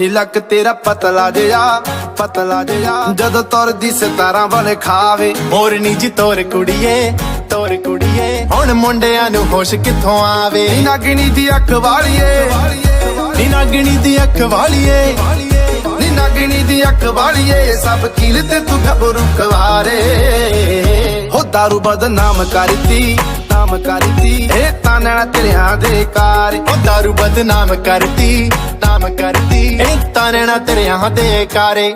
ਨੀ ਲੱਕ ਤੇਰਾ ਪਤਲਾ ਜਿਹਾ ਜਦੋਂ ਤੁਰਦੀ ਸਿਤਾਰਾਂ ਵਾਲੇ ਖਾਵੇ। ਮੋਰਨੀ ਜੀ ਤੋਰ ਕੁੜੀਏ ਹੁਣ ਮੁੰਡਿਆਂ ਨੂੰ ਹੋਸ਼ ਕਿੱਥੋਂ ਆਵੇ। ਨੀ ਨਾਗਣੀ ਦੀ ਅੱਖ ਵਾਲੀਏ, ਨੀ ਨਾਗਣੀ ਦੀ ਅੱਖ ਵਾਲੀਏ, ਨੀ ਨਾਗਣੀ ਦੀ ਅੱਖ ਵਾਲੀਏ ਸਭ ਕੀਲ ਤੇ ਤੂੰ ਗੱਭਰੂ ਕੁਆਰੇ। ਹੋ ਦਾਰੂ ਬਦਨਾਮ ਕਰਤੀ ਇਹ ਤਾਂ ਨੈਣਾ ਤੇਰਿਆਂ ਦੇ ਕਾਰ। ਉਹ ਦਾਰੂ ਬਦਨਾਮ ਕਰਤੀ ਇਹ ਤਾਂ ਨੈਣਾ ਤੇਰਿਆਂ ਦੇ ਕਾਰੇ।